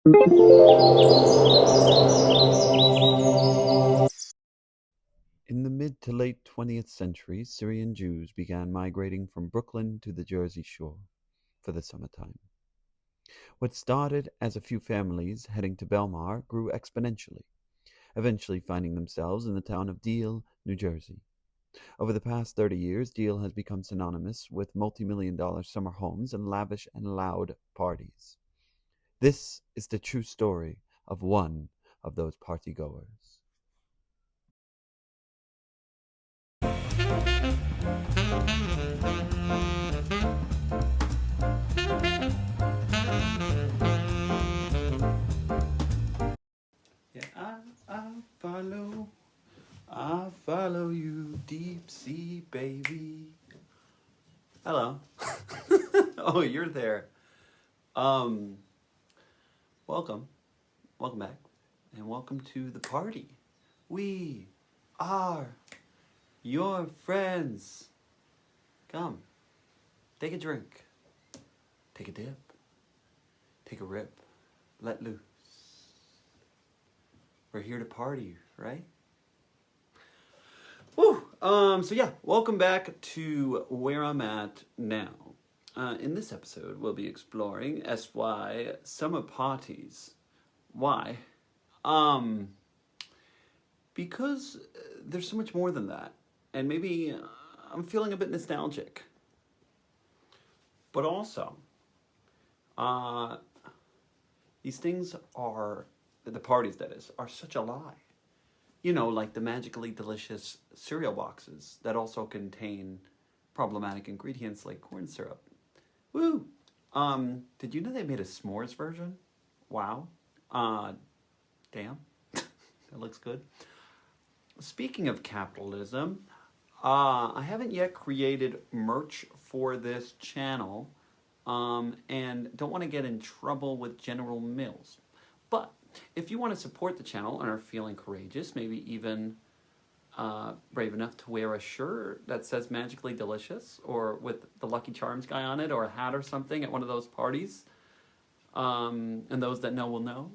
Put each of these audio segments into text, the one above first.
In the mid to late 20th century, Syrian Jews began migrating from Brooklyn to the Jersey Shore for the summertime. What started as a few families heading to Belmar grew exponentially, eventually finding themselves in the town of Deal, New Jersey. Over the past 30 years, Deal has become synonymous with multi-million-dollar summer homes and lavish and loud parties. This is the true story of one of those partygoers. Yeah, I follow you, deep sea baby. Hello. Oh, you're there. Um, welcome back, and welcome to the party. We are your friends. Come, take a drink, take a dip, take a rip, let loose. We're here to party, right? Woo! So yeah, welcome back to where I'm at now. In this episode, we'll be exploring SY summer parties. Why? Because there's so much more than that. And maybe I'm feeling a bit nostalgic. But also, these things are, the parties that is, are such a lie. You know, like the magically delicious cereal boxes that also contain problematic ingredients like corn syrup. Woo! Did you know they made a s'mores version? Wow. Damn. That looks good. Speaking of capitalism, I haven't yet created merch for this channel, and don't want to get in trouble with General Mills. But if you want to support the channel and are feeling courageous, maybe even brave enough to wear a shirt that says magically delicious or with the Lucky Charms guy on it, or a hat or something at one of those parties, and those that know will know,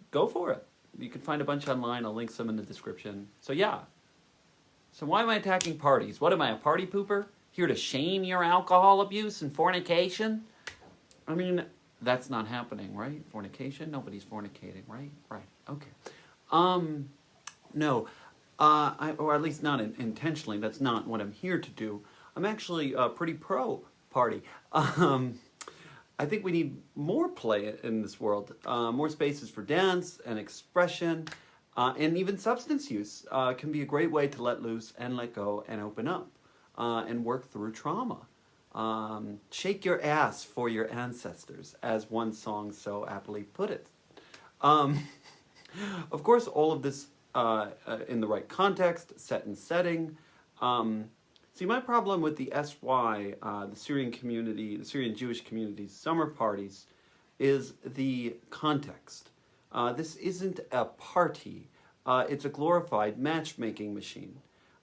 go for it. You can find a bunch online. I'll link some in the description. So yeah. So why am I attacking parties? What am I, a party pooper? Here to shame your alcohol abuse and fornication? I mean, that's not happening, right? Fornication? Nobody's fornicating, right? Right. Okay. No. Or at least not intentionally. That's not what I'm here to do. I'm actually pretty pro party. I think we need more play in this world. More spaces for dance and expression, and even substance use can be a great way to let loose and let go and open up and work through trauma. Shake your ass for your ancestors, as one song so aptly put it. Of course, all of this in the right context, set and setting. See, my problem with the SY, the Syrian community, the Syrian Jewish community's summer parties, is the context. This isn't a party. It's a glorified matchmaking machine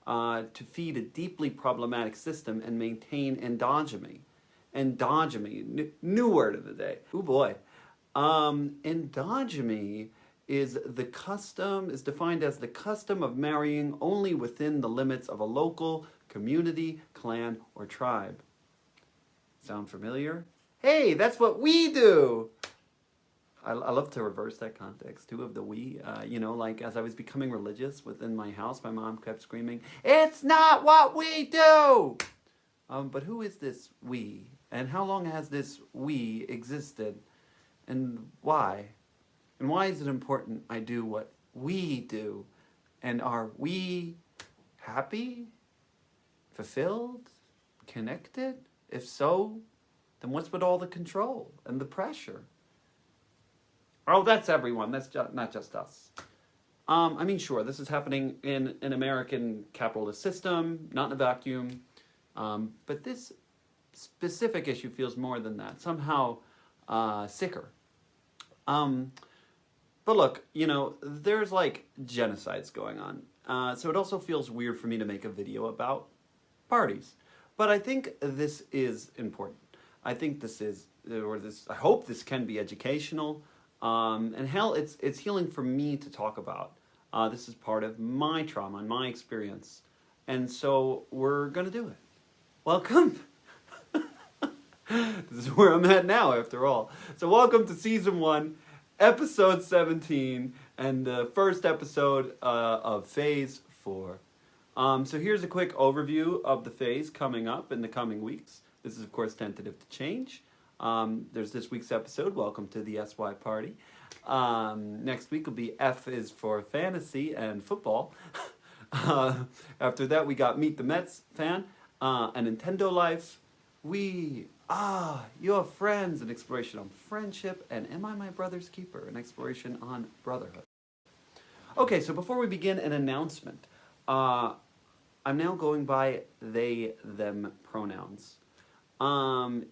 to feed a deeply problematic system and maintain endogamy. Endogamy, new word of the day. Oh boy. Endogamy is defined as the custom of marrying only within the limits of a local community, clan, or tribe. Sound familiar? Hey, that's what we do! I love to reverse that context too of the we. You know, like as I was becoming religious within my house, my mom kept screaming, "It's not what we do!" But who is this we? And how long has this we existed? And why? And why is it important I do what we do? And are we happy? Fulfilled? Connected? If so, then what's with all the control and the pressure? Oh, that's everyone. That's not just us. I mean, sure, this is happening in an American capitalist system, not in a vacuum. But this specific issue feels more than that. Somehow sicker. But look, you know, there's like genocides going on. So it also feels weird for me to make a video about parties. But I think this is important. I think I hope this can be educational. And hell, it's healing for me to talk about. This is part of my trauma and my experience. And so we're going to do it. Welcome. This is where I'm at now, after all. So welcome to Season 1, Episode 17, and the first episode of Phase 4. So here's a quick overview of the phase coming up in the coming weeks. This is, of course, tentative to change. There's this week's episode, Welcome to the SY Party. Next week will be F is for Fantasy and Football. After that, we got Meet the Mets fan, a Nintendo Life. We are your friends, an exploration on friendship, and Am I My Brother's Keeper, an exploration on brotherhood. Okay, so before we begin, an announcement. I'm now going by they, them pronouns.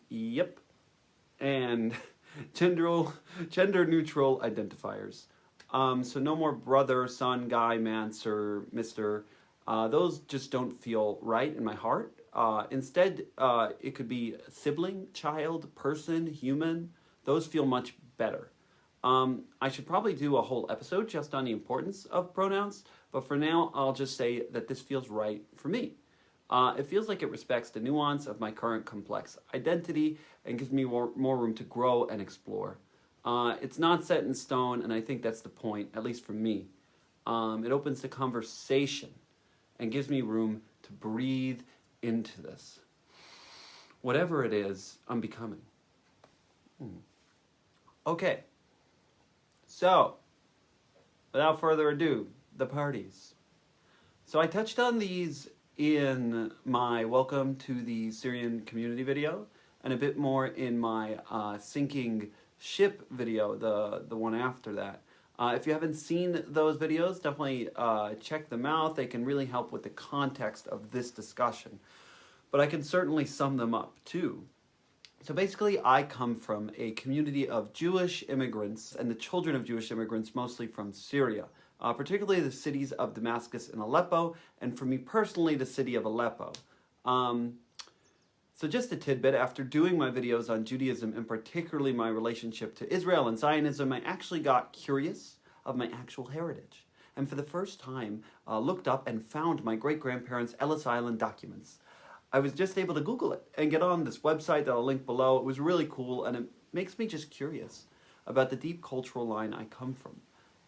Yep. And gender neutral identifiers. So no more brother, son, guy, man, sir, mister. Those just don't feel right in my heart. Instead, it could be sibling, child, person, human. Those feel much better. I should probably do a whole episode just on the importance of pronouns, but for now, I'll just say that this feels right for me. It feels like it respects the nuance of my current complex identity and gives me more room to grow and explore. It's not set in stone, and I think that's the point, at least for me. It opens the conversation and gives me room to breathe into this. Whatever it is, I'm becoming. Okay. So, without further ado, the parties. So I touched on these in my Welcome to the Syrian Community video, and a bit more in my Sinking Ship video, the one after that. If you haven't seen those videos, definitely check them out. They can really help with the context of this discussion. But I can certainly sum them up too. So basically, I come from a community of Jewish immigrants and the children of Jewish immigrants, mostly from Syria, particularly the cities of Damascus and Aleppo, and for me personally, the city of Aleppo. So just a tidbit, after doing my videos on Judaism, and particularly my relationship to Israel and Zionism, I actually got curious of my actual heritage. And for the first time, looked up and found my great-grandparents' Ellis Island documents. I was just able to Google it and get on this website that I'll link below. It was really cool, and it makes me just curious about the deep cultural line I come from.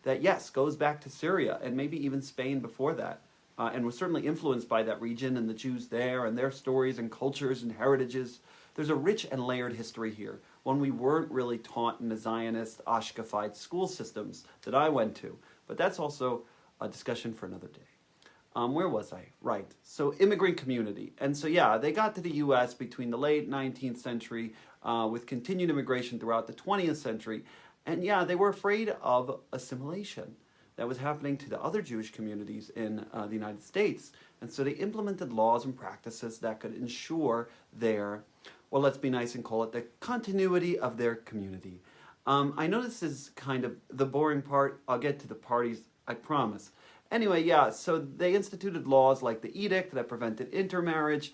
That, yes, goes back to Syria, and maybe even Spain before that. And was certainly influenced by that region and the Jews there and their stories and cultures and heritages. There's a rich and layered history here, one we weren't really taught in the Zionist, Ashkefied school systems that I went to. But that's also a discussion for another day. Where was I? Right. So immigrant community. And so, yeah, they got to the U.S. between the late 19th century with continued immigration throughout the 20th century. And, yeah, they were afraid of assimilation that was happening to the other Jewish communities in the United States. And so they implemented laws and practices that could ensure their, well, let's be nice and call it the continuity of their community. I know this is kind of the boring part. I'll get to the parties, I promise. Anyway, yeah, so they instituted laws like the edict that prevented intermarriage.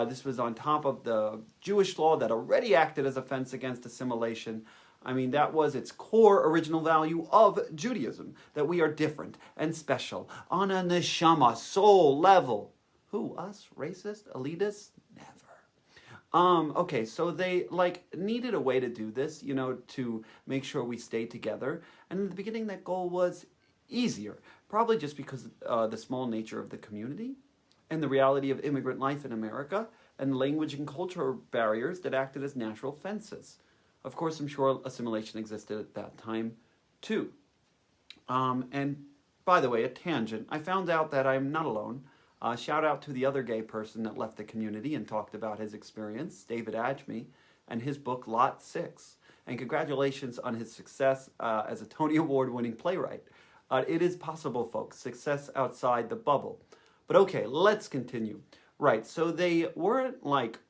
This was on top of the Jewish law that already acted as a fence against assimilation. I mean, that was its core original value of Judaism, that we are different and special on a neshama, soul level. Who, us? Racist? Elitist? Never. Okay, so they, needed a way to do this, to make sure we stay together. And in the beginning, that goal was easier, probably just because the small nature of the community and the reality of immigrant life in America and language and cultural barriers that acted as natural fences. Of course, I'm sure assimilation existed at that time, too. And by the way, a tangent, I found out that I'm not alone. Shout out to the other gay person that left the community and talked about his experience, David Ajmi, and his book, Lot 6. And congratulations on his success as a Tony Award-winning playwright. It is possible, folks, success outside the bubble. But okay, let's continue. Right, so they weren't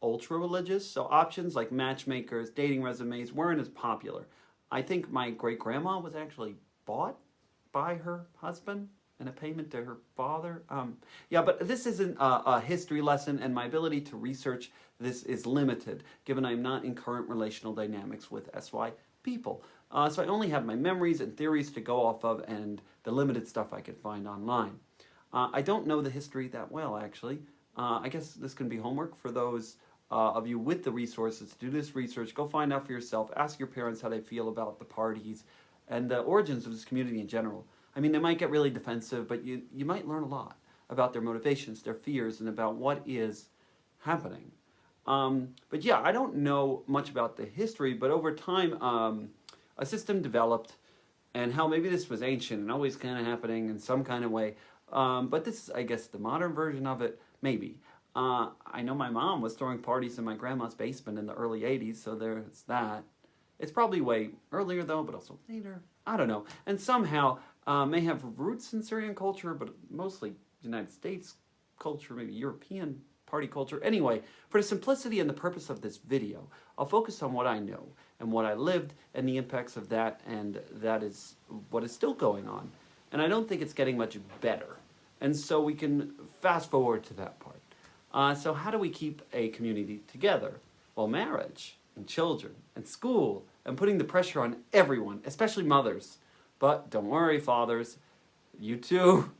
ultra-religious, so options like matchmakers, dating resumes weren't as popular. I think my great-grandma was actually bought by her husband in a payment to her father. Yeah, but this isn't a history lesson, and my ability to research this is limited, given I'm not in current relational dynamics with SY people. So I only have my memories and theories to go off of and the limited stuff I could find online. I don't know the history that well, actually. I guess this can be homework for those of you with the resources to do this research. Go find out for yourself. Ask your parents how they feel about the parties and the origins of this community in general. I mean, they might get really defensive, but you might learn a lot about their motivations, their fears, and about what is happening. But yeah, I don't know much about the history, but over time, a system developed, and how maybe this was ancient and always kind of happening in some kind of way. But this is, I guess, the modern version of it, maybe. I know my mom was throwing parties in my grandma's basement in the early 80s, so there's that. It's probably way earlier, though, but also later. I don't know. And somehow may have roots in Syrian culture, but mostly United States culture, maybe European party culture. Anyway, for the simplicity and the purpose of this video, I'll focus on what I know and what I lived and the impacts of that, and that is what is still going on. And I don't think it's getting much better. And so we can fast forward to that part. So how do we keep a community together? Well, marriage and children and school and putting the pressure on everyone, especially mothers. But don't worry, fathers, you too,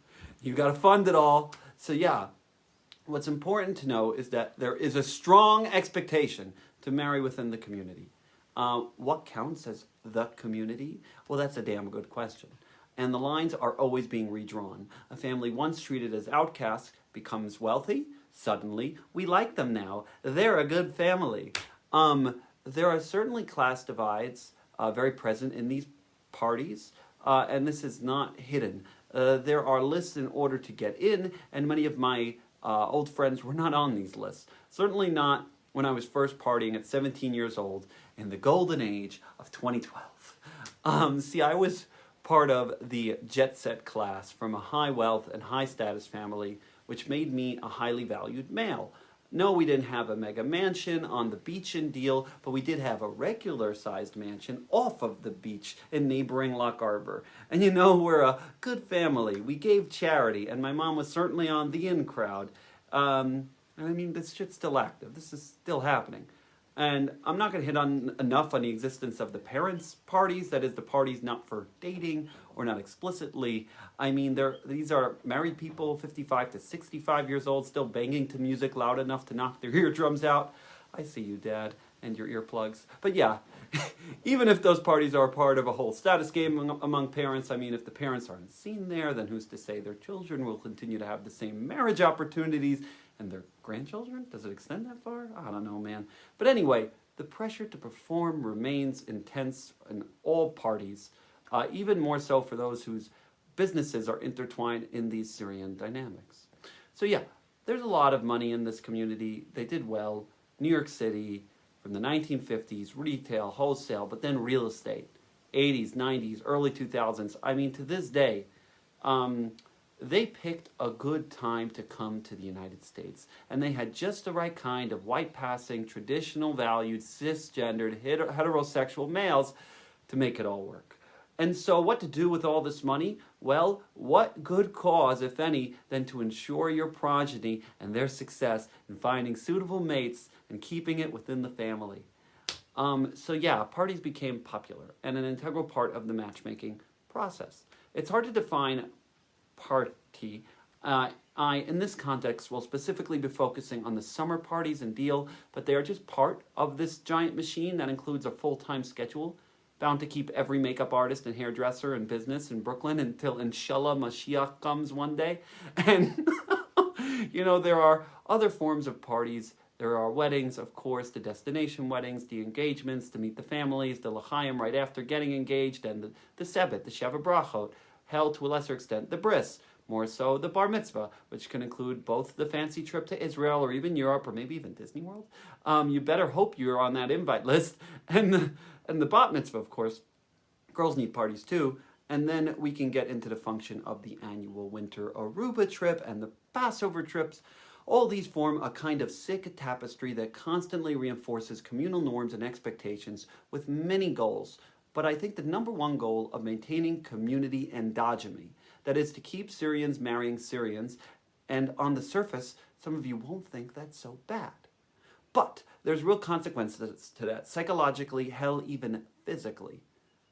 you got to fund it all. So yeah, what's important to know is that there is a strong expectation to marry within the community. What counts as the community? Well, that's a damn good question. And the lines are always being redrawn. A family once treated as outcasts becomes wealthy. Suddenly, we like them now. They're a good family. There are certainly class divides very present in these parties, and this is not hidden. There are lists in order to get in, and many of my old friends were not on these lists. Certainly not when I was first partying at 17 years old in the golden age of 2012. See, I was part of the jet set class from a high wealth and high status family, which made me a highly valued male. No, we didn't have a mega mansion on the beach in Deal, but we did have a regular-sized mansion off of the beach in neighboring Loch Arbor. And you know, we're a good family. We gave charity, and my mom was certainly on the in crowd. And I mean, this shit's still active. This is still happening. And I'm not going to hit on enough on the existence of the parents' parties, that is, the parties not for dating or not explicitly. I mean, these are married people, 55 to 65 years old, still banging to music loud enough to knock their eardrums out. I see you, Dad, and your earplugs. But yeah, even if those parties are part of a whole status game among parents, I mean, if the parents aren't seen there, then who's to say their children will continue to have the same marriage opportunities and their grandchildren? Does it extend that far? I don't know, man. But anyway, the pressure to perform remains intense in all parties, even more so for those whose businesses are intertwined in these Syrian dynamics. So yeah, there's a lot of money in this community. They did well. New York City, from the 1950s, retail, wholesale, but then real estate, 80s, 90s, early 2000s. I mean, to this day, they picked a good time to come to the United States. And they had just the right kind of white-passing, traditional valued, cisgendered, heterosexual males to make it all work. And so what to do with all this money? Well, what good cause, if any, than to ensure your progeny and their success in finding suitable mates and keeping it within the family. So yeah, parties became popular and an integral part of the matchmaking process. It's hard to define party. I, in this context, will specifically be focusing on the summer parties in Deal, but they are just part of this giant machine that includes a full-time schedule, bound to keep every makeup artist and hairdresser in business in Brooklyn until Inshallah Mashiach comes one day. And, you know, there are other forms of parties. There are weddings, of course, the destination weddings, the engagements, to meet the families, the l'chaim right after getting engaged, and the sebet, the sheva brachot, hell to a lesser extent, the bris, more so the bar mitzvah, which can include both the fancy trip to Israel or even Europe or maybe even Disney World. You better hope you're on that invite list. And the bat mitzvah, of course. Girls need parties too. And then we can get into the function of the annual winter Aruba trip and the Passover trips. All these form a kind of sick tapestry that constantly reinforces communal norms and expectations with many goals. But I think the number one goal of maintaining community endogamy, that is to keep Syrians marrying Syrians, and on the surface, some of you won't think that's so bad. But there's real consequences to that, psychologically, hell, even physically.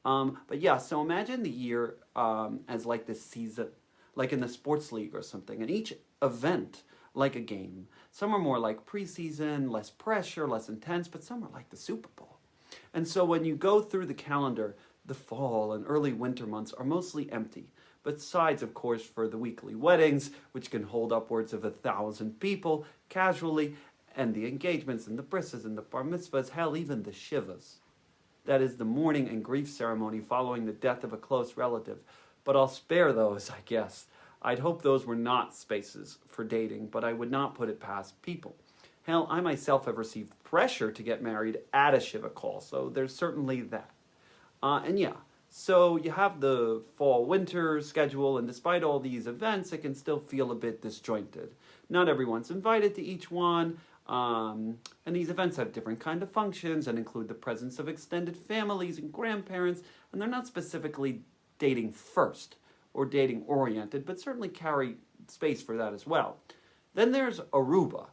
But yeah, so imagine the year as like this season, like in the sports league or something, and each event like a game. Some are more like preseason, less pressure, less intense, but some are like the Super Bowl. And so when you go through the calendar, the fall and early winter months are mostly empty. Besides, of course, for the weekly weddings, which can hold upwards of 1,000 people casually, and the engagements and the brisses and the bar mitzvahs, hell, even the shivas. That is the mourning and grief ceremony following the death of a close relative. But I'll spare those, I guess. I'd hope those were not spaces for dating, but I would not put it past people. Hell, I myself have received pressure to get married at a shiva call, so there's certainly that. And yeah, so you have the fall-winter schedule, and despite all these events, it can still feel a bit disjointed. Not everyone's invited to each one, and these events have different kind of functions and include the presence of extended families and grandparents, and they're not specifically dating first or dating oriented, but certainly carry space for that as well. Then there's Aruba,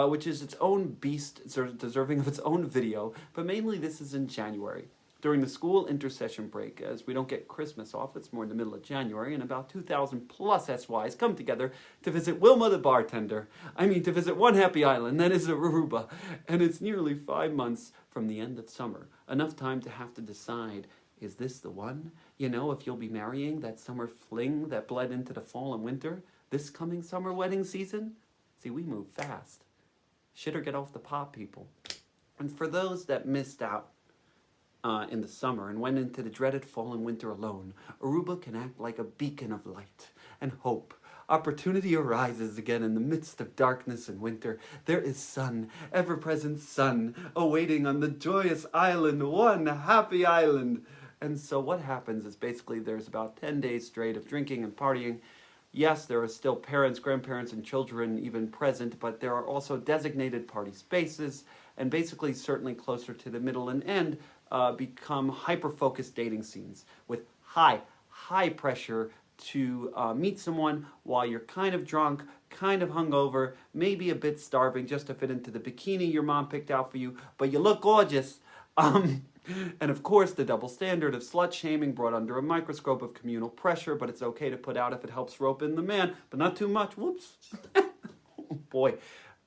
which is its own beast, deserving of its own video, but mainly this is in January, during the school intercession break, as we don't get Christmas off. It's more in the middle of January, and about 2,000 plus SYs come together to visit Wilma the bartender. To visit one happy island, that is Aruba, and it's nearly 5 months from the end of summer. Enough time to have to decide, is this the one? If you'll be marrying that summer fling that bled into the fall and winter, this coming summer wedding season? See, we move fast. Shit or get off the pot, people. And for those that missed out in the summer and went into the dreaded fall and winter alone, Aruba can act like a beacon of light and hope. Opportunity arises again in the midst of darkness and winter. There is sun, ever-present sun, awaiting on the joyous island, one happy island. And so what happens is basically there's about 10 days straight of drinking and partying. Yes, there are still parents, grandparents, and children even present, but there are also designated party spaces, and basically certainly closer to the middle and end, become hyper-focused dating scenes with high pressure to meet someone while you're kind of drunk, kind of hungover, maybe a bit starving just to fit into the bikini your mom picked out for you, but you look gorgeous. And of course, the double standard of slut-shaming brought under a microscope of communal pressure, but it's okay to put out if it helps rope in the man, but not too much. Whoops. Oh boy.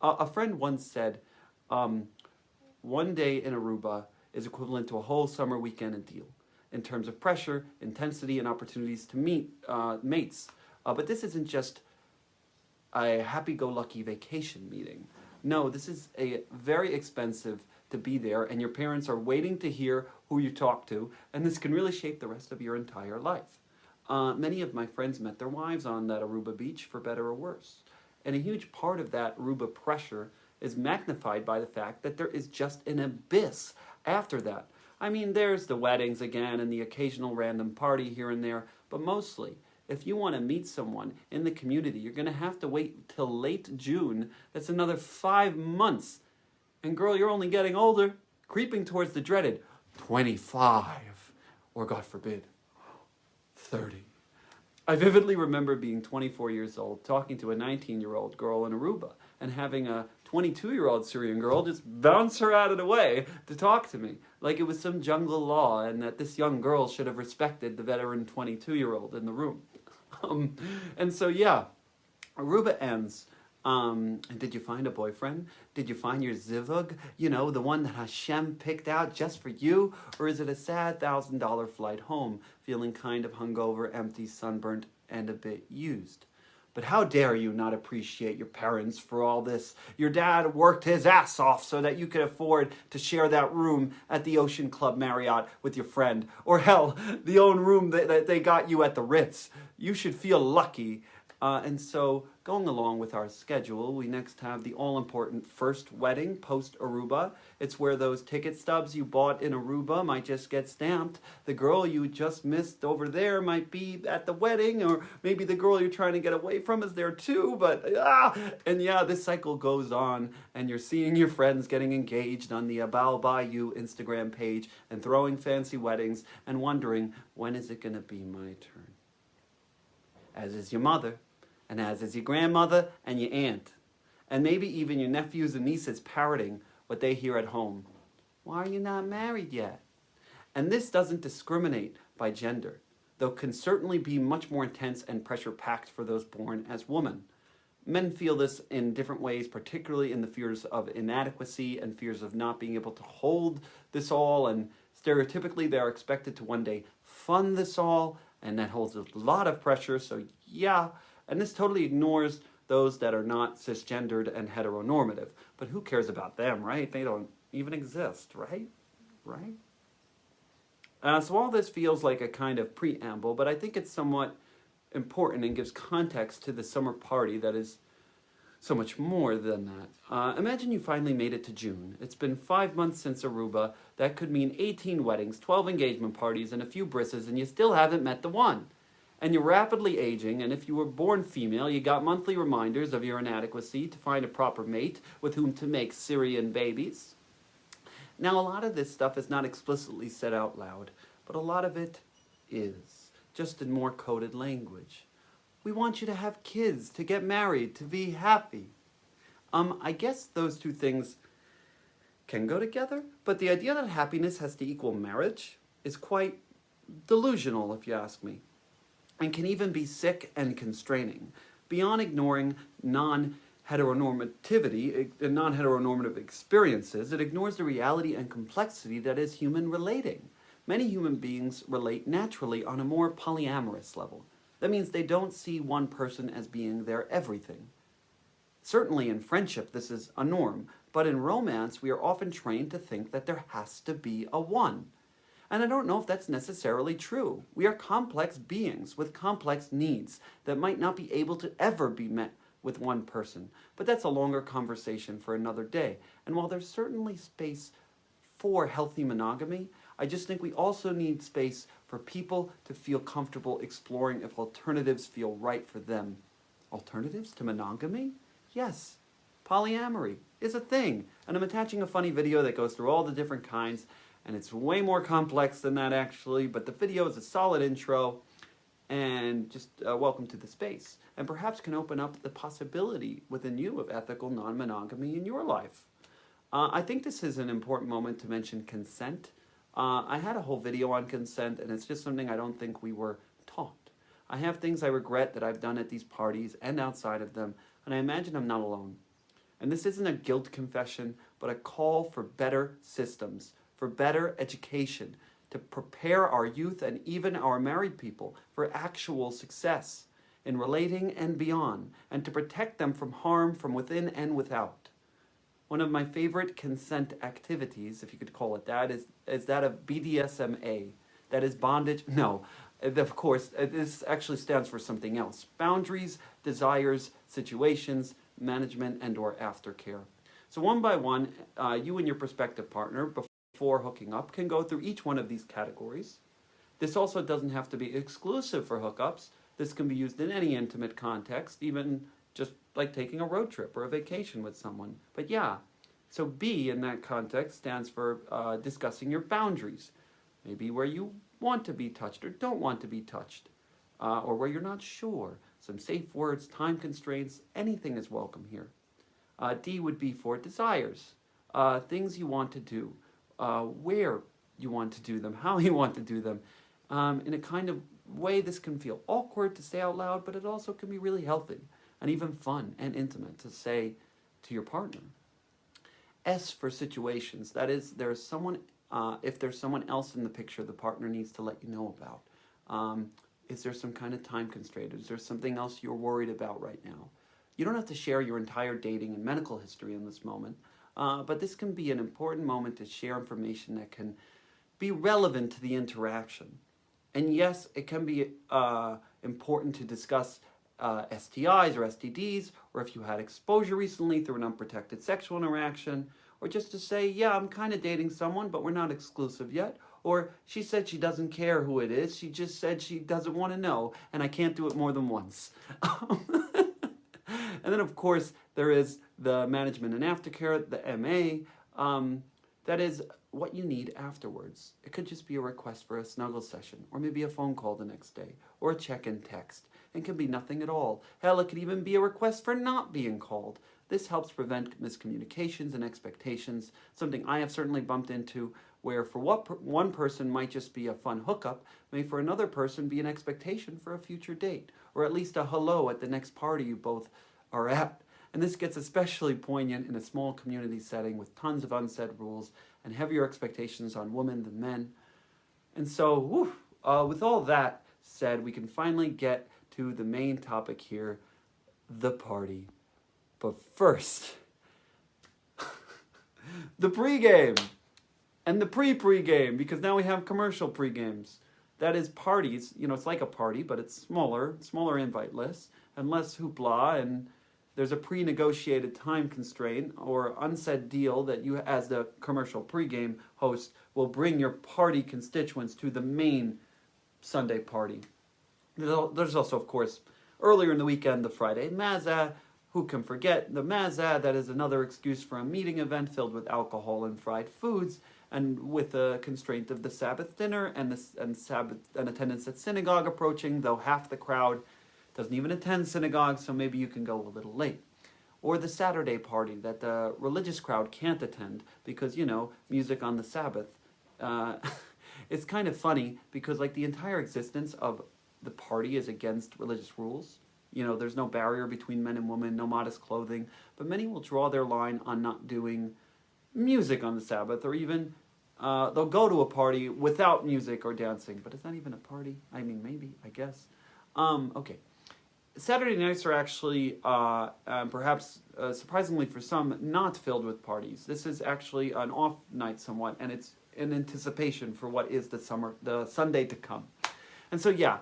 A friend once said, one day in Aruba is equivalent to a whole summer weekend in deal in terms of pressure, intensity, and opportunities to meet mates. But this isn't just a happy-go-lucky vacation meeting. No, this is a very expensive to be there, and your parents are waiting to hear who you talk to, and this can really shape the rest of your entire life. Many of my friends met their wives on that Aruba beach, for better or worse. And a huge part of that Aruba pressure is magnified by the fact that there is just an abyss after that. There's the weddings again and the occasional random party here and there, but mostly, if you want to meet someone in the community, you're going to have to wait till late June. That's another 5 months. And girl, you're only getting older, creeping towards the dreaded 25, or God forbid, 30. I vividly remember being 24 years old, talking to a 19-year-old girl in Aruba, and having a 22-year-old Syrian girl just bounce her out of the way to talk to me, like it was some jungle law, and that this young girl should have respected the veteran 22-year-old in the room. And so, yeah, Aruba ends. And did you find a boyfriend? Did you find your zivug? The one that Hashem picked out just for you? Or is it a sad $1,000 flight home, feeling kind of hungover, empty, sunburnt, and a bit used? But how dare you not appreciate your parents for all this? Your dad worked his ass off so that you could afford to share that room at the Ocean Club Marriott with your friend. Or hell, the own room that they got you at the Ritz. You should feel lucky. And so, going along with our schedule, we next have the all-important first wedding post-Aruba. It's where those ticket stubs you bought in Aruba might just get stamped. The girl you just missed over there might be at the wedding, or maybe the girl you're trying to get away from is there too, and yeah, this cycle goes on, and you're seeing your friends getting engaged on the Abal Bayou Instagram page and throwing fancy weddings and wondering, when is it going to be my turn? As is your mother. And as is your grandmother and your aunt. And maybe even your nephews and nieces parroting what they hear at home. Why are you not married yet? And this doesn't discriminate by gender, though can certainly be much more intense and pressure-packed for those born as women. Men feel this in different ways, particularly in the fears of inadequacy and fears of not being able to hold this all, and stereotypically they are expected to one day fund this all, and that holds a lot of pressure, so yeah, and this totally ignores those that are not cisgendered and heteronormative. But who cares about them, right? They don't even exist, right? Right? So all this feels like a kind of preamble, but I think it's somewhat important and gives context to the summer party that is so much more than that. Imagine you finally made it to June. It's been 5 months since Aruba. That could mean 18 weddings, 12 engagement parties, and a few brisses, and you still haven't met the one. And you're rapidly aging, and if you were born female, you got monthly reminders of your inadequacy to find a proper mate with whom to make Syrian babies. Now, a lot of this stuff is not explicitly said out loud, but a lot of it is, just in more coded language. We want you to have kids, to get married, to be happy. I guess those two things can go together, but the idea that happiness has to equal marriage is quite delusional, if you ask me, and can even be sick and constraining. Beyond ignoring non-heteronormative experiences, it ignores the reality and complexity that is human relating. Many human beings relate naturally on a more polyamorous level. That means they don't see one person as being their everything. Certainly in friendship, this is a norm, but in romance, we are often trained to think that there has to be a one. And I don't know if that's necessarily true. We are complex beings with complex needs that might not be able to ever be met with one person. But that's a longer conversation for another day. And while there's certainly space for healthy monogamy, I just think we also need space for people to feel comfortable exploring if alternatives feel right for them. Alternatives to monogamy? Yes. Polyamory is a thing. And I'm attaching a funny video that goes through all the different kinds, and it's way more complex than that actually, but the video is a solid intro, and just welcome to the space. And perhaps can open up the possibility within you of ethical non-monogamy in your life. I think this is an important moment to mention consent. I had a whole video on consent, and it's just something I don't think we were taught. I have things I regret that I've done at these parties and outside of them, and I imagine I'm not alone. And this isn't a guilt confession, but a call for better systems, for better education, to prepare our youth and even our married people for actual success in relating and beyond, and to protect them from harm from within and without. One of my favorite consent activities, if you could call it that, is that of BDSM. That is bondage. No, of course, this actually stands for something else. Boundaries, desires, situations, management, and or aftercare. So one by one, you and your prospective partner, before hooking up, can go through each one of these categories. This also doesn't have to be exclusive for hookups. This can be used in any intimate context, even just like taking a road trip or a vacation with someone. But yeah, so B in that context stands for discussing your boundaries. Maybe where you want to be touched or don't want to be touched, or where you're not sure. Some safe words, time constraints, anything is welcome here. D would be for desires, things you want to do, where you want to do them, how you want to do them. In a kind of way, this can feel awkward to say out loud, but it also can be really healthy and even fun and intimate to say to your partner. S for situations. That is, there's someone, if there's someone else in the picture the partner needs to let you know about. Is there some kind of time constraint? Is there something else you're worried about right now? You don't have to share your entire dating and medical history in this moment, but this can be an important moment to share information that can be relevant to the interaction. And yes, it can be important to discuss STIs or STDs, or if you had exposure recently through an unprotected sexual interaction, or just to say, yeah, I'm kind of dating someone, but we're not exclusive yet. Or she said she doesn't care who it is. She just said she doesn't want to know, and I can't do it more than once. And then, of course, there is the management and aftercare, the MA. That is what you need afterwards. It could just be a request for a snuggle session, or maybe a phone call the next day, or a check-in text. It can be nothing at all. Hell, it could even be a request for not being called. This helps prevent miscommunications and expectations, something I have certainly bumped into where for one person might just be a fun hookup, may for another person be an expectation for a future date, or at least a hello at the next party you both are at. And this gets especially poignant in a small community setting with tons of unsaid rules and heavier expectations on women than men. And so, with all that said, we can finally get to the main topic here, the party. But first, the pregame and the pre-pregame, because now we have commercial pregames. That is parties. You know, it's like a party, but it's smaller invite lists, and less hoopla, and there's a pre-negotiated time constraint or unsaid deal that you, as the commercial pregame host, will bring your party constituents to the main Sunday party. There's also, of course, earlier in the weekend, the Friday Mazza. Who can forget the Mazza? That is another excuse for a meeting event filled with alcohol and fried foods, and with a constraint of the Sabbath dinner and Sabbath and attendance at synagogue approaching, though half the crowd doesn't even attend synagogue, so maybe you can go a little late. Or the Saturday party that the religious crowd can't attend because, you know, music on the Sabbath. It's kind of funny because, like, the entire existence of the party is against religious rules. You know, there's no barrier between men and women, no modest clothing, but many will draw their line on not doing music on the Sabbath, or even they'll go to a party without music or dancing. But is that even a party? I mean, maybe, I guess. Okay. Saturday nights are actually, perhaps surprisingly for some, not filled with parties. This is actually an off night somewhat, and it's in anticipation for what is the Sunday to come. And so, yeah,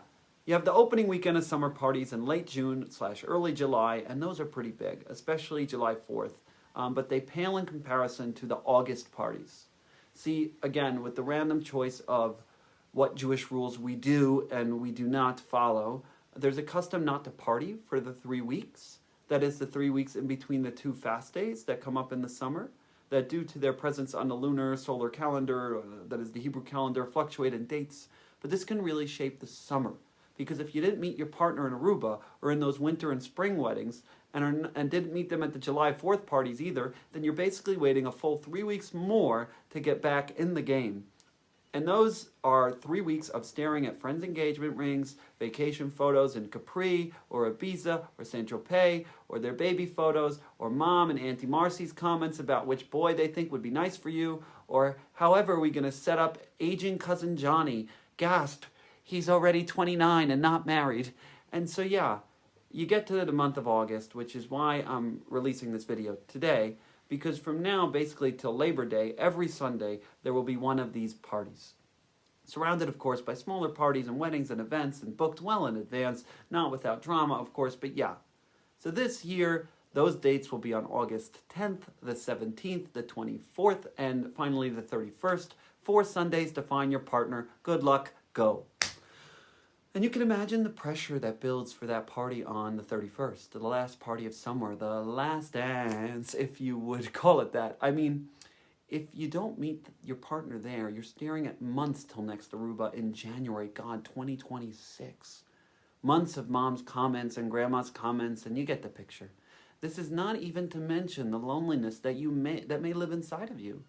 you have the opening weekend of summer parties in late June / early July, and those are pretty big, especially July 4th, but they pale in comparison to the August parties. See, again, with the random choice of what Jewish rules we do and we do not follow, there's a custom not to party for the 3 weeks. That is the 3 weeks in between the two fast days that come up in the summer, that due to their presence on the lunar solar calendar, that is the Hebrew calendar, fluctuate in dates. But this can really shape the summer. Because if you didn't meet your partner in Aruba or in those winter and spring weddings and didn't meet them at the July 4th parties either, then you're basically waiting a full 3 weeks more to get back in the game. And those are 3 weeks of staring at friends' engagement rings, vacation photos in Capri or Ibiza or Saint-Tropez, or their baby photos, or Mom and Auntie Marcy's comments about which boy they think would be nice for you, or however we're going to set up aging cousin Johnny. Gasp, he's already 29 and not married. And so, yeah, you get to the month of August, which is why I'm releasing this video today, because from now, basically till Labor Day, every Sunday, there will be one of these parties. Surrounded, of course, by smaller parties and weddings and events, and booked well in advance, not without drama, of course, but yeah. So this year, those dates will be on August 10th, the 17th, the 24th, and finally the 31st. 4 Sundays to find your partner. Good luck, go. And you can imagine the pressure that builds for that party on the 31st, the last party of summer, the last dance, if you would call it that. I mean, if you don't meet your partner there, you're staring at months till next Aruba in January, God, 2026. Months of mom's comments and grandma's comments, and you get the picture. This is not even to mention the loneliness that may live inside of you.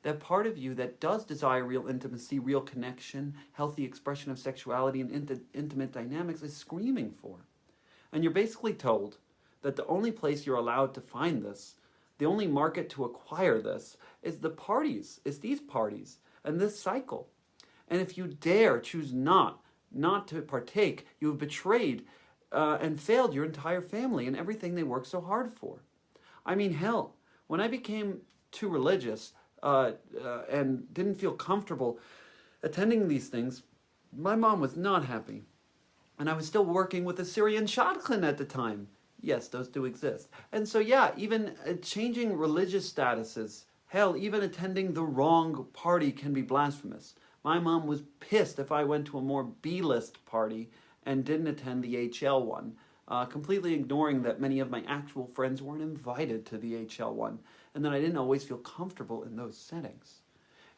That part of you that does desire real intimacy, real connection, healthy expression of sexuality and intimate dynamics is screaming for. And you're basically told that the only place you're allowed to find this, the only market to acquire this, is the parties, is these parties, and this cycle. And if you dare choose not to partake, you have betrayed and failed your entire family and everything they worked so hard for. I mean, hell, when I became too religious, and didn't feel comfortable attending these things, my mom was not happy. And I was still working with a Syrian shadchan at the time. Yes, those do exist. And so, yeah, even changing religious statuses, hell, even attending the wrong party can be blasphemous. My mom was pissed if I went to a more B-list party and didn't attend the HL one, completely ignoring that many of my actual friends weren't invited to the HL one, and that I didn't always feel comfortable in those settings.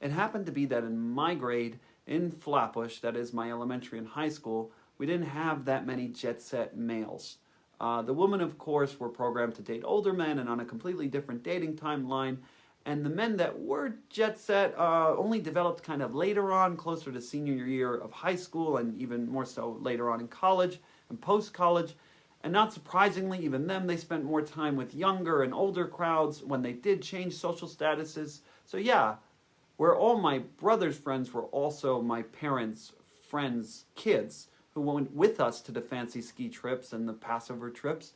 It happened to be that in my grade, in Flatbush, that is my elementary and high school, we didn't have that many jet-set males. The women, of course, were programmed to date older men and on a completely different dating timeline, And the men that were jet set only developed kind of later on, closer to senior year of high school, and even more so later on in college and post-college. And not surprisingly, even them, they spent more time with younger and older crowds when they did change social statuses. So yeah, where all my brother's friends were also my parents' friends' kids who went with us to the fancy ski trips and the Passover trips,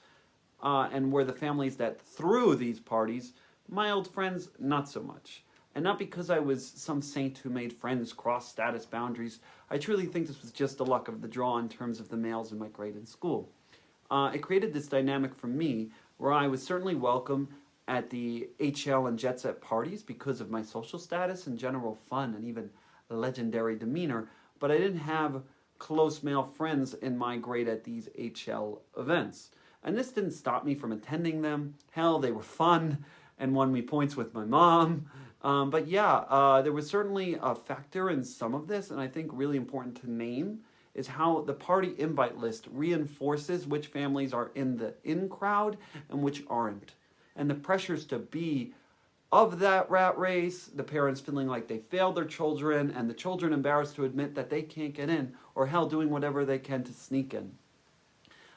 and were the families that threw these parties, my old friends, not so much. And not because I was some saint who made friends cross status boundaries. I truly think this was just the luck of the draw in terms of the males in my grade in school. It created this dynamic for me where I was certainly welcome at the HL and jet set parties because of my social status and general fun and even legendary demeanor, but I didn't have close male friends in my grade at these HL events. And this didn't stop me from attending them. Hell, they were fun and won me points with my mom. But yeah, there was certainly a factor in some of this, and I think really important to name is how the party invite list reinforces which families are in the in crowd and which aren't. And the pressures to be of that rat race, the parents feeling like they failed their children, and the children embarrassed to admit that they can't get in, or hell, doing whatever they can to sneak in.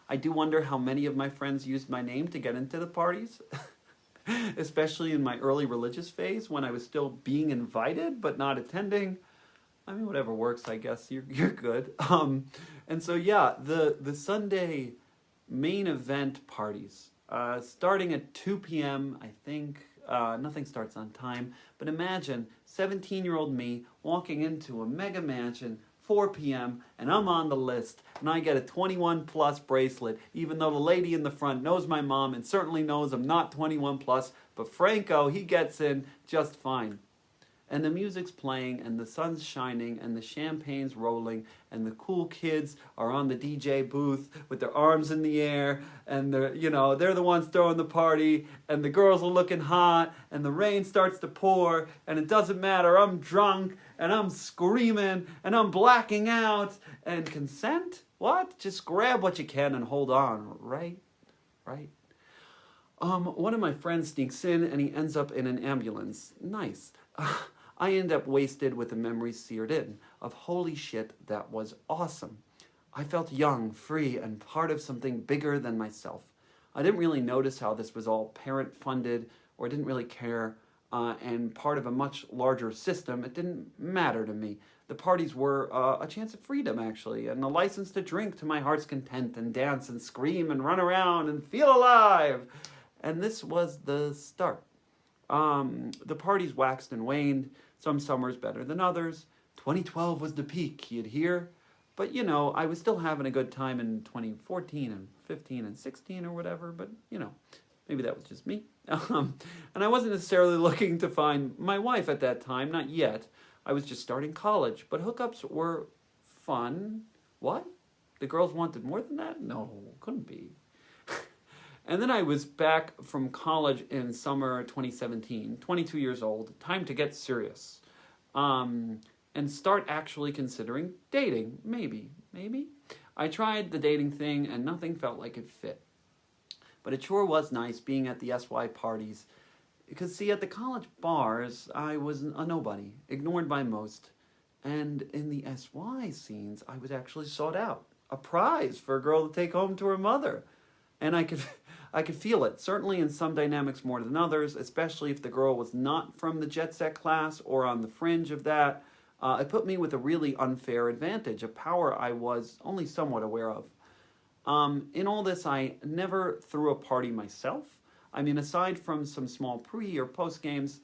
I do wonder how many of my friends used my name to get into the parties, especially in my early religious phase when I was still being invited but not attending. I mean, whatever works, I guess. You're good. And so, yeah, the Sunday main event parties, starting at 2 p.m., I think. Nothing starts on time. But imagine 17-year-old me walking into a mega mansion, 4 p.m., and I'm on the list, and I get a 21-plus bracelet, even though the lady in the front knows my mom and certainly knows I'm not 21-plus, but Franco, he gets in just fine. And the music's playing, and the sun's shining, and the champagne's rolling, and the cool kids are on the DJ booth with their arms in the air, and they're the ones throwing the party, and the girls are looking hot, and the rain starts to pour, and it doesn't matter, I'm drunk, and I'm screaming, and I'm blacking out, and consent? What? Just grab what you can and hold on, right? Right? One of my friends sneaks in, and he ends up in an ambulance. Nice. I end up wasted with the memories seared in of holy shit, that was awesome. I felt young, free, and part of something bigger than myself. I didn't really notice how this was all parent-funded or didn't really care, and part of a much larger system. It didn't matter to me. The parties were a chance of freedom, actually, and a license to drink to my heart's content and dance and scream and run around and feel alive. And this was the start. The parties waxed and waned, some summers better than others. 2012 was the peak, you'd hear. But, I was still having a good time in 2014 and 15 and 16 or whatever, but, maybe that was just me. And I wasn't necessarily looking to find my wife at that time, not yet. I was just starting college, but hookups were fun. What? The girls wanted more than that? No, couldn't be. And then I was back from college in summer 2017, 22 years old, time to get serious. And start actually considering dating, maybe. I tried the dating thing and nothing felt like it fit. But it sure was nice being at the SY parties. Because see, at the college bars, I was a nobody, ignored by most. And in the SY scenes, I was actually sought out. A prize for a girl to take home to her mother. And I could feel it, certainly in some dynamics more than others, especially if the girl was not from the jet set class or on the fringe of that. It put me with a really unfair advantage, a power I was only somewhat aware of. In all this, I never threw a party myself. I mean, aside from some small pre- or post games,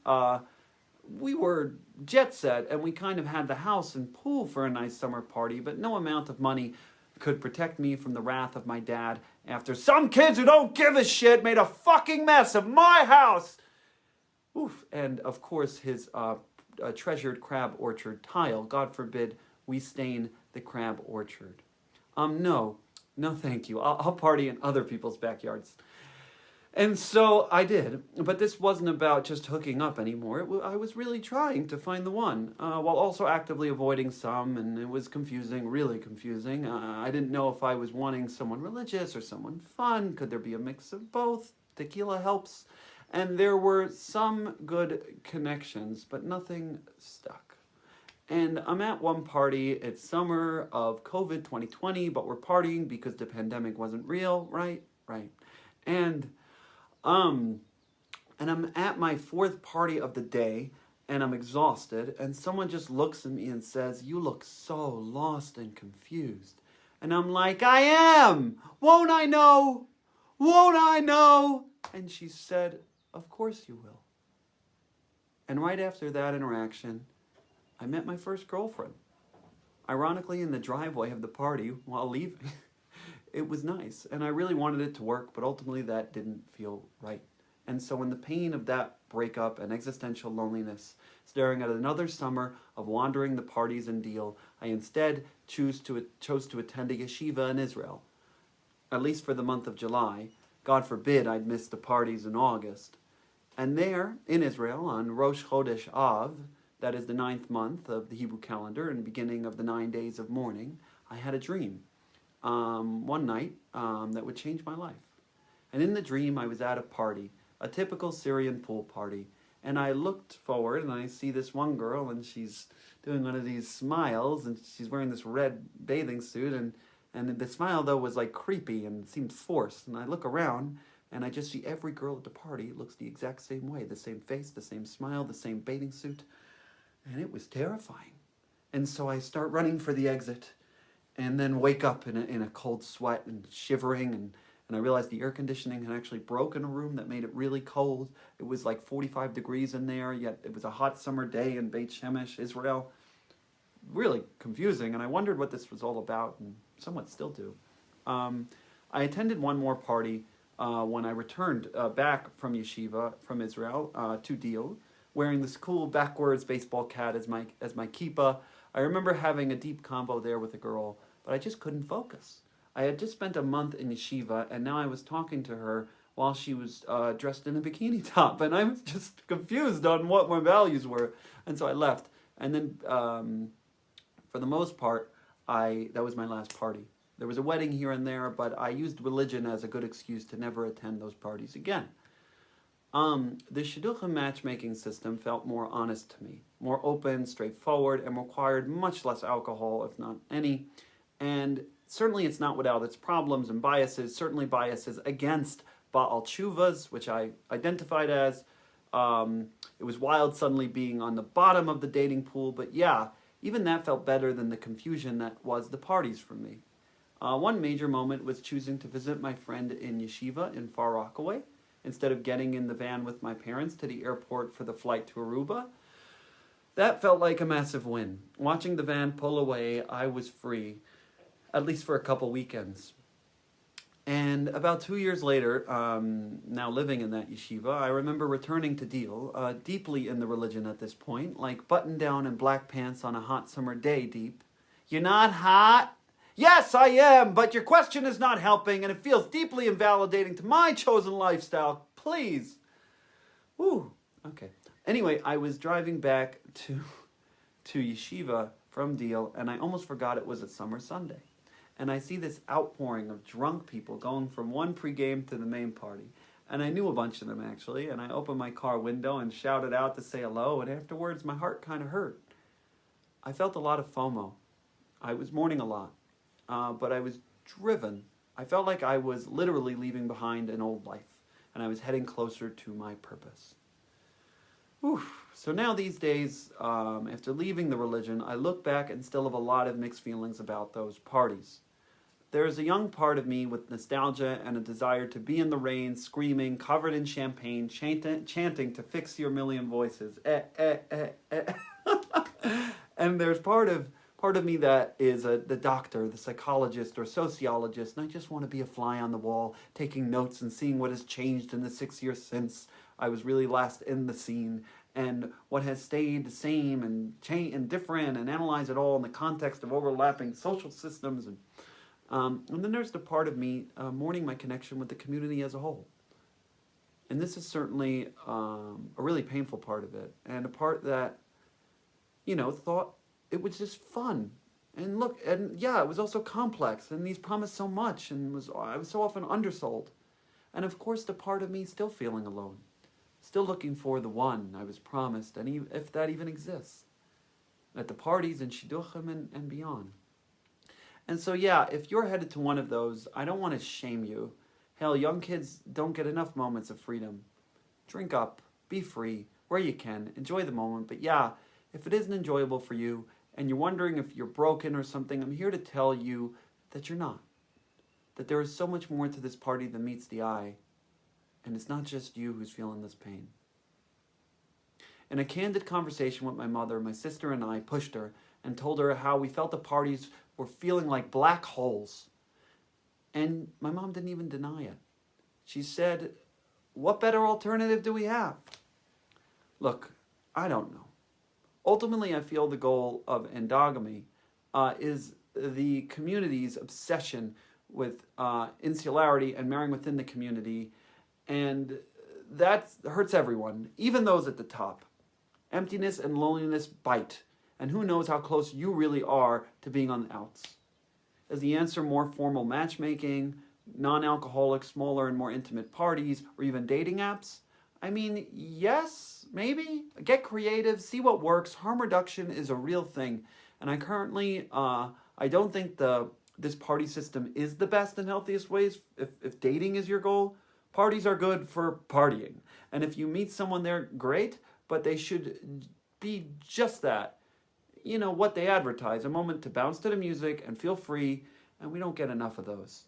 we were jet set and we kind of had the house and pool for a nice summer party, but no amount of money could protect me from the wrath of my dad after some kids who don't give a shit made a fucking mess of my house. Oof. And of course his treasured crab orchard tile. God forbid we stain the crab orchard. No thank you. I'll party in other people's backyards. And so I did, but this wasn't about just hooking up anymore. I was really trying to find the one, while also actively avoiding some, and it was confusing, really confusing. I didn't know if I was wanting someone religious or someone fun. Could there be a mix of both? Tequila helps. And there were some good connections, but nothing stuck. And I'm at one party. It's summer of COVID 2020, but we're partying because the pandemic wasn't real, right? Right. And um and I'm at my fourth party of the day, and I'm exhausted, and someone just looks at me and says, "You look so lost and confused." And I'm like, "I am! Won't I know? Won't I know?" And she said, "Of course you will." And right after that interaction, I met my first girlfriend. Ironically, in the driveway of the party while leaving. It was nice, and I really wanted it to work, but ultimately that didn't feel right. And so in the pain of that breakup and existential loneliness, staring at another summer of wandering the parties and deal, I instead chose to attend a yeshiva in Israel, at least for the month of July. God forbid I'd miss the parties in August. And there, in Israel, on Rosh Chodesh Av, that is the 9th month of the Hebrew calendar and beginning of the 9 days of mourning, I had a dream one night that would change my life. And in the dream, I was at a party, a typical Syrian pool party, and I looked forward and I see this one girl, and she's doing one of these smiles, and she's wearing this red bathing suit, and the smile though was like creepy and seemed forced. And I look around and I just see every girl at the party looks the exact same way, the same face, the same smile, the same bathing suit, and it was terrifying. And so I start running for the exit, and then wake up in a cold sweat and shivering, and I realized the air conditioning had actually broken a room that made it really cold. It was like 45 degrees in there, yet it was a hot summer day in Beit Shemesh, Israel. Really confusing, and I wondered what this was all about, and somewhat still do. I attended one more party when I returned back from yeshiva, from Israel, to Deal, wearing this cool backwards baseball cap as my kippah. I remember having a deep convo there with a girl, but I just couldn't focus. I had just spent a month in yeshiva, and now I was talking to her while she was dressed in a bikini top, and I was just confused on what my values were, and so I left. And then, for the most part, that was my last party. There was a wedding here and there, but I used religion as a good excuse to never attend those parties again. The shidduchim matchmaking system felt more honest to me, more open, straightforward, and required much less alcohol, if not any. And certainly it's not without its problems and biases, certainly biases against Baal Tshuvas, which I identified as. It was wild suddenly being on the bottom of the dating pool, but yeah, even that felt better than the confusion that was the parties for me. One major moment was choosing to visit my friend in yeshiva in Far Rockaway, instead of getting in the van with my parents to the airport for the flight to Aruba. That felt like a massive win. Watching the van pull away, I was free, at least for a couple weekends. And about 2 years later, now living in that yeshiva, I remember returning to Deal, deeply in the religion at this point, like button down and black pants on a hot summer day deep. "You're not hot?" "Yes, I am, but your question is not helping, and it feels deeply invalidating to my chosen lifestyle. Please." Woo, okay. Anyway, I was driving back to yeshiva from Deal, and I almost forgot it was a summer Sunday. And I see this outpouring of drunk people going from one pregame to the main party. And I knew a bunch of them, actually, and I opened my car window and shouted out to say hello, and afterwards my heart kind of hurt. I felt a lot of FOMO. I was mourning a lot. But I was driven. I felt like I was literally leaving behind an old life, and I was heading closer to my purpose. Whew. So now these days, after leaving the religion, I look back and still have a lot of mixed feelings about those parties. There is a young part of me with nostalgia and a desire to be in the rain, screaming, covered in champagne, chanting to fix your million voices. And there's part of me that is the doctor, the psychologist, or sociologist, and I just want to be a fly on the wall, taking notes and seeing what has changed in the 6 years since I was really last in the scene, and what has stayed the same and different, and analyze it all in the context of overlapping social systems. And then there's the part of me mourning my connection with the community as a whole. And this is certainly a really painful part of it, and a part that, thought it was just fun. And look, and yeah, it was also complex, and these promised so much, and I was so often undersold. And of course, the part of me still feeling alone. Still looking for the one I was promised, and if that even exists. At the parties in Shidduchim and beyond. And so, yeah, if you're headed to one of those, I don't want to shame you. Hell, young kids don't get enough moments of freedom. Drink up, be free, where you can, enjoy the moment. But yeah, if it isn't enjoyable for you, and you're wondering if you're broken or something, I'm here to tell you that you're not. That there is so much more to this party than meets the eye. And it's not just you who's feeling this pain. In a candid conversation with my mother, my sister and I pushed her and told her how we felt the parties were feeling like black holes. And my mom didn't even deny it. She said, what better alternative do we have? Look, I don't know. Ultimately, I feel the goal of endogamy is the community's obsession with insularity and marrying within the community. And that hurts everyone, even those at the top. Emptiness and loneliness bite. And who knows how close you really are to being on the outs. Is the answer more formal matchmaking, non-alcoholic, smaller and more intimate parties, or even dating apps? I mean, yes, maybe. Get creative, see what works. Harm reduction is a real thing. And I currently, I don't think this party system is the best and healthiest ways. If dating is your goal, parties are good for partying. And if you meet someone there, great, but they should be just that. You know, what they advertise, a moment to bounce to the music and feel free, and we don't get enough of those.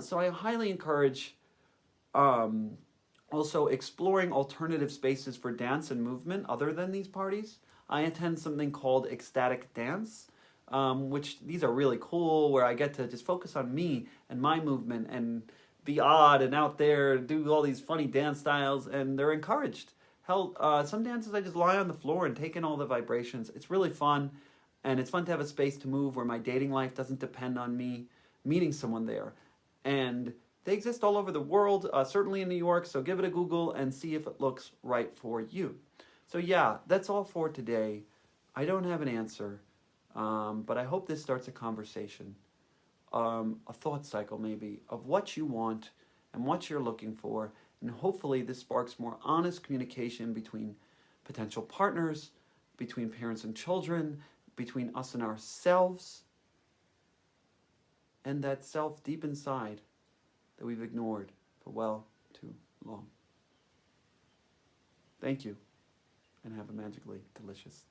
So I highly encourage also exploring alternative spaces for dance and movement other than these parties. I attend something called Ecstatic Dance, which these are really cool, where I get to just focus on me and my movement and be odd and out there, do all these funny dance styles, and they're encouraged. Hell, some dances I just lie on the floor and take in all the vibrations. It's really fun, and it's fun to have a space to move where my dating life doesn't depend on me meeting someone there. And they exist all over the world, certainly in New York, so give it a Google and see if it looks right for you. So yeah, that's all for today. I don't have an answer, but I hope this starts a conversation, a thought cycle maybe, of what you want and what you're looking for. And hopefully this sparks more honest communication between potential partners, between parents and children, between us and ourselves, and that self deep inside that we've ignored for well too long. Thank you, and have a magically delicious